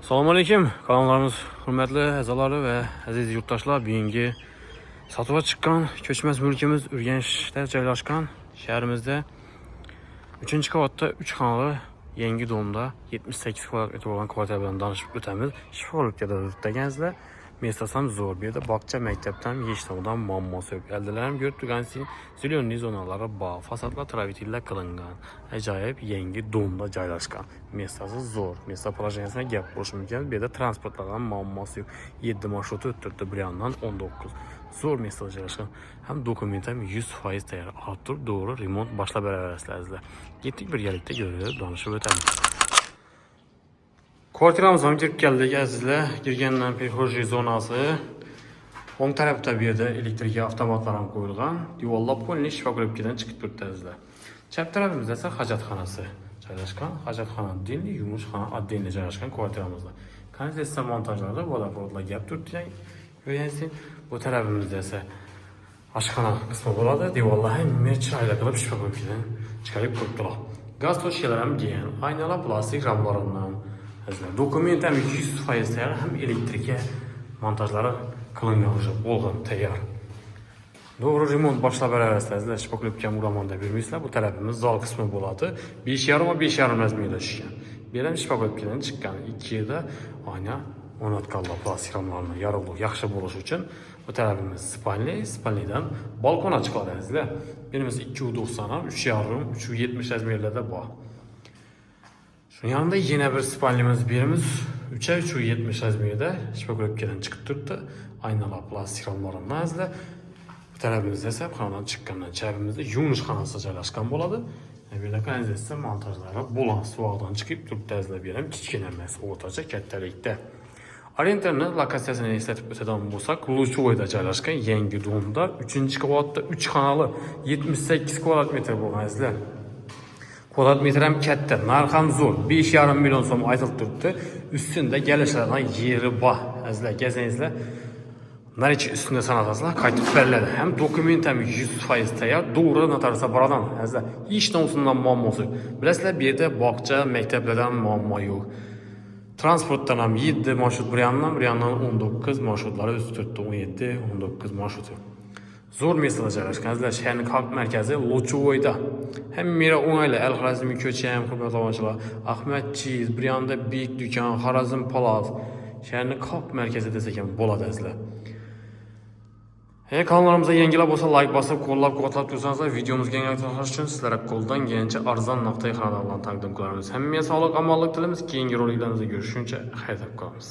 Assalomu alaykum. Kanallarımız hürmetli a'zolari ve aziz yurttaşlar, bugungi sotuvga chiqqan ko'chmas mulkimiz Urganchda joylashgan shahrimizda 3-qavatda 3 xonali yangi domda 78 kvadrat metr bo'lgan kvartira bilan tanishib o'tamiz. Shifolikda degansizlar. Mestas ham zo'r. Bu yerda bog'cha, maktabdan, yeshituvdan muammosi yo'q. Aldalar ham ko'rib turgansizlar, zelyonli zonalari bor, fasadlar travitillar qilingan. Ajoyib yangi domda joylashgan. Mestasi zo'r. Mesta poложениясына gap bo'lishi mumkin. Bu yerda transportlardan muammosi yo'q. 7 marshrut o'ttirdi, bir yandan 19. Zo'r mestada joylashgan. Ham dokument ham 100% tayyor. Turib to'g'ri remont boshlab beraverasizlar. Ketdik birgalikda ko'rib, donishib o'tamiz. Kvartiramizga kirib keldik azizlar. Kirgandan prixожий zonasi. O'ng tarafda bu yerda elektrik avtomatlar ham qo'yilgan. Devorlar polniy shifokoblikdan chiqib turibdi azizlar. Chap tarafimizda esa hojatxonasi joylashgan. Hojatxona oddiy, yumushxona oddiy joylashgan kvartiramizda. Kanalizatsiya montajlari, vodoprovodlar gap turibdi. Ko'ryapsizlar. Bu tarafimizda esa oshxona qismi bo'ladi. Devorlar ham chiroyli qilib shifokoblikdan chiqarib qo'yibdilar. Gaz to'shkalar ham gen, aynalar plastik ramlaridan. Dokument ham 100% tayyor, ham elektrika montajlari qilingan bo'lgan tayyor. To'g'ri remont boshlab beraverasizlar. Shifokoblikka uramonda bermaysizlar. Bu tarafimiz zol qismi bo'ladi. 5,5 va 5,5 razmerda tushgan. Bu ham shifokoblikdan chiqqan. 2 yerda oyna o'rnatganlar plastik ramlarni yorug'lik yaxshi bo'lishi uchun. Bu tarafimiz spalnidan balkon chiqadi azizlar. Birimiz 2,90 ham 3,5, 3,70 razmerlarda bor. Şunun yanında yine bir spalnimiz birimiz 3,70 razmerda shifokoblikdan chiqib turibdi. Aynalar plastik ramlardan azizlar. Bu tarafimizda esa xonadan chiqqandan chabimizda yuvinish xonasi joylashgan bo'ladi. Bu yerda kanalizatsiya montajlari bo'lgan suvoqdan chiqib turibdi azizlar. Bu ham kichkina emas, o'rtacha kattalikda. Orientirni lokatsiyasini eslatib o'tadigan bo'lsak, Luchovoyda joylashgan yangi domda 3-qavatda 3 xonali 78 kvadrat metr bo'lgan azizlar. Kvadrat metr ham katta, narx ham zo'r. 5,5 million so'm aytilib turibdi. Ustida galishlardan yeri bor. Azizlar, kelsangizlar, narichi ustida sanatasizlar, qaytib beriladi. Ham dokument ham 100% tayyor, to'g'ri notariusga boradan. Azizlar, hech narsadan muammosi yo'q. Bilasizlar, bu yerda bog'cha, maktablardan muammo yo'q. Transportdan ham 7 marshrut bir yandan 19 marshutlari o'tib turibdi. 17, 19 marshrut. Zo'r mestada joylashgan azizlar. Shaharning xalq markazi Luchovoyda. Hamma o'ngayli Al-Xorazmiy ko'cha ham hurmatli tomoshabinlar. Ahmad Cheese, bir yanda Big do'kon, Xorazm Palaz. Shaharning xalq markazi desak ham bo'ladi azizlar. Kanalimizga yangilar bo'lsa, like bosib, qo'llab-quvvatlab tursanizlar, videomizga yangilik tashlash uchun sizlarga qo'ldan kelgancha arzon nuqtai xaridorlarni taqdim qilamiz. Hammaga sog'lik, omonlik tilaymiz. Keyingi roliklarimizni ko'rishguncha xayr topib qolamiz.